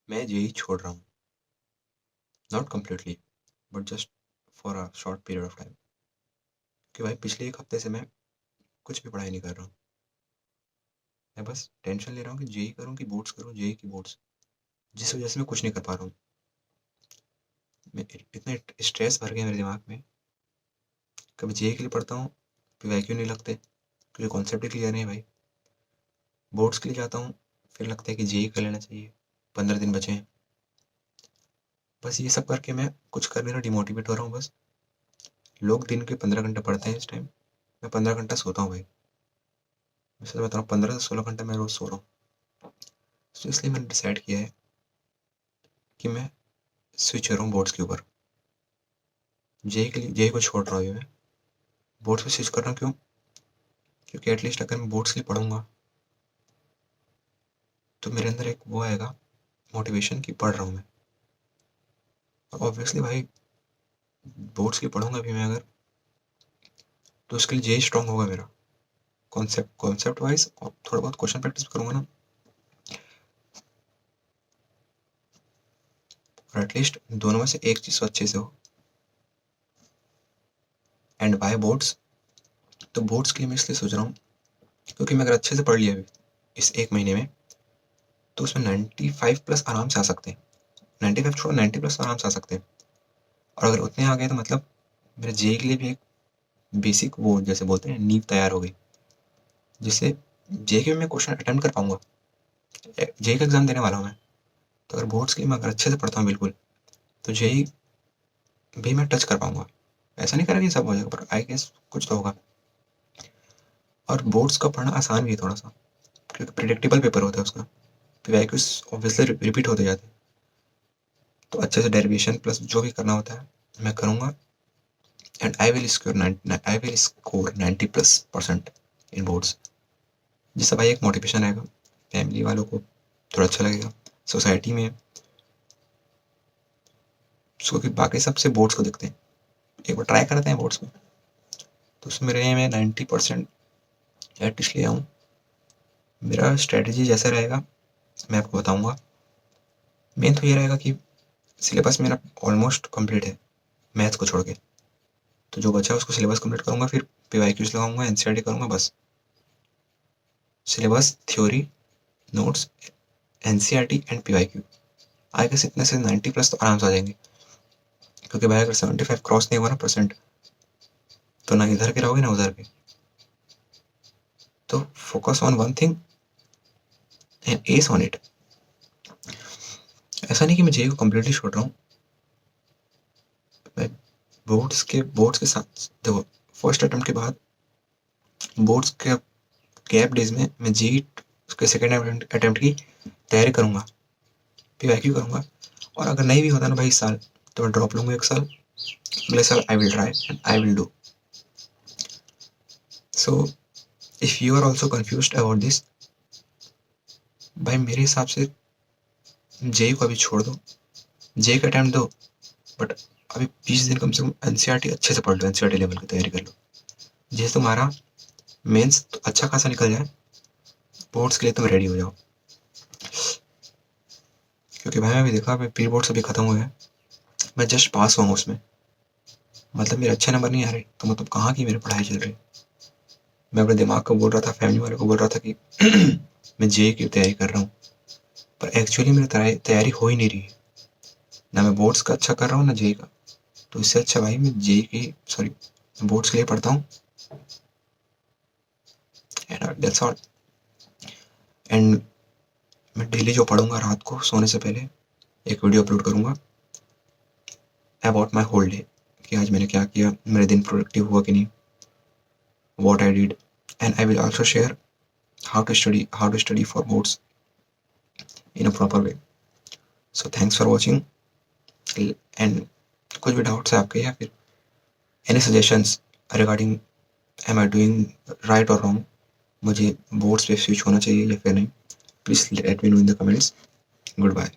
मैं जेई छोड़ रहा हूँ, not completely but just for a short period of time. कि भाई पिछले 1 हफ्ते से मैं कुछ भी पढ़ाई नहीं कर रहा हूँ। मैं बस टेंशन ले रहा हूँ कि जेई करूँ कि बोर्ड्स करूँ, जेई की बोर्ड्स, जिस वजह से मैं कुछ नहीं कर पा रहा हूँ। मैं इतने स्ट्रेस भर गया मेरे दिमाग में, कभी जेई के लिए पढ़ता हूँ फिर वैक्यू नहीं लगते क्योंकि कॉन्सेप्ट ही क्लियर नहीं है भाई। बोर्ड्स के लिए जाता हूँ फिर लगता है कि जेई कर लेना चाहिए, 15 दिन बचे हैं। बस ये सब करके मैं कुछ कर नहीं रहा, डिमोटिवेट हो रहा हूँ बस। लोग दिन के 15 घंटे पढ़ते हैं इस टाइम, मैं 15 घंटा सोता हूँ भाई। मैं सच बता रहा हूँ, 15 से 16 घंटे मैं रोज़ सो रहा हूँ। तो इसलिए मैंने डिसाइड किया है कि मैं स्विच कर रहा हूँ बोर्ड्स के ऊपर। जेई के लिए जेई को छोड़ रहा हूँ मैं, बोर्ड्स पे स्विच कर रहा हूँ। क्यों? क्योंकि एटलीस्ट अगर मैं बोर्ड्स के लिए पढ़ूंगा तो मेरे अंदर एक वो आएगा मोटिवेशन कि पढ़ रहा हूँ मैं। ऑब्वियसली भाई बोर्ड्स के लिए पढ़ूंगा भी मैं अगर, तो उसके लिए जेई स्ट्रांग होगा मेरा कॉन्सेप्ट वाइज, और थोड़ा बहुत क्वेश्चन प्रैक्टिस करूंगा ना, और एटलीस्ट दोनों में से एक चीज़ तो अच्छे से हो। एंड बाय बोर्ड्स, तो बोर्ड्स के लिए मैं इसलिए सोच रहा हूँ क्योंकि मैं अगर अच्छे से पढ़ लिया अभी इस 1 महीने में तो उसमें 95 प्लस आराम से आ सकते हैं। 95 छोड़ो, 90 प्लस आराम से आ सकते हैं। और अगर उतने आ गए तो मतलब मेरे जेई के लिए भी एक बेसिक वो जैसे बोलते हैं नींव तैयार हो गई, जिससे जेई के भी मैं क्वेश्चन अटेम्प्ट कर पाऊंगा। जेई का एग्जाम देने वाला हूँ मैं, तो अगर बोर्ड्स के लिए मैं अगर अच्छे से पढ़ता हूँ बिल्कुल, तो जेई भी मैं टच कर पाऊंगा। ऐसा नहीं करा कि सब हो जाएगा, पर आई गेस कुछ तो होगा। और बोर्ड्स का पढ़ना आसान भी है थोड़ा सा, क्योंकि प्रिडिक्टेबल पेपर होता है उसका, वैक्यूज ऑब्वियसली रिपीट होते जाते हैं। तो अच्छे से डेरिवेशन प्लस जो भी करना होता है मैं करूँगा, and I will score 90+% in boards, जिससे भाई एक मोटिवेशन आएगा, फैमिली वालों को थोड़ा अच्छा लगेगा, सोसाइटी में, क्योंकि बाकी सबसे बोर्ड्स को देखते हैं, एक बार ट्राई करते हैं बोर्ड्स को। तो उसमें रहे मैं 90% एटलीस्ट ले आऊँ। मेरा स्ट्रेटजी जैसा रहेगा मैं आपको बताऊँगा। मेन तो ये रहेगा कि सिलेबस मेरा ऑलमोस्ट कंप्लीट है मैथ्स को छोड़ के, तो जो बचा है उसको सिलेबस कंप्लीट करूँगा, फिर पीवाईक्यूज लगाऊंगा, एनसीईआरटी करूँगा बस। Syllabus, theory, notes, NCERT and PYQ, I guess इतने से 90 प्लस तो आराम से आ जाएंगे। क्योंकि भाई अगर 75 क्रॉस नहीं हुआ ना परसेंट, तो ना इधर के रहोगे ना उधर के। तो focus on one thing and S on it. ऐसा नहीं कि मैं जेई को कम्प्लीटली छोड़ रहा हूँ, मैं बोर्ड्स के साथ देखो, फर्स्ट अटेम्प्ट के बाद बोर्ड्स के गैप डेज में मैं जेई उसके सेकेंड अटेम्प्ट की तैयारी करूँगा, पीवाईक्यू करूँगा। और अगर नहीं भी होता ना भाई इस साल, तो मैं ड्रॉप लूँगा 1 साल, अगले साल I will try and I will do. So if you are also confused about this, भाई मेरे हिसाब से जेई को अभी छोड़ दो, जेई का अटेम्प्ट दो, बट अभी 20 दिन कम से कम एनसीईआरटी अच्छे से पढ़ लो, एनसीईआरटी लेवल की तैयारी कर लो, जिससे तुम्हारा मेंस तो अच्छा खासा निकल जाए, बोर्ड्स के लिए तुम रेडी हो जाओ। क्योंकि भाई मैं भी देखा, मैं प्री बोर्ड्स अभी खत्म हुए हैं, मैं जस्ट पास हुआ हूँ उसमें, मतलब मेरे अच्छे नंबर नहीं आ रहे, तो मतलब कहाँ की मेरी पढ़ाई चल रही। मैं अपने दिमाग को बोल रहा था, फैमिली वालों को बोल रहा था कि मैं जेई की तैयारी कर रहा हूँ, पर एक्चुअली मेरी तैयारी हो ही नहीं रही है, ना मैं बोर्ड्स का अच्छा कर रहा हूँ ना जेई का। तो इससे अच्छा भाई मैं जेई की सॉरी बोर्ड्स के लिए पढ़ता हूँ, एंड दैट्स ऑल। एंड मैं डेली जो पढ़ूंगा रात को सोने से पहले एक वीडियो अपलोड करूंगा अबाउट माई होल डे, कि आज मैंने क्या किया, मेरे दिन प्रोडक्टिव हुआ कि नहीं, what I did, and I will also share how to study for boards in a proper way. So thanks for watching, and कुछ भी डाउट्स है आपके, या फिर any suggestions regarding am I doing right or wrong, मुझे boards पे switch होना चाहिए या फिर नहीं, please let me know in the comments. Good bye.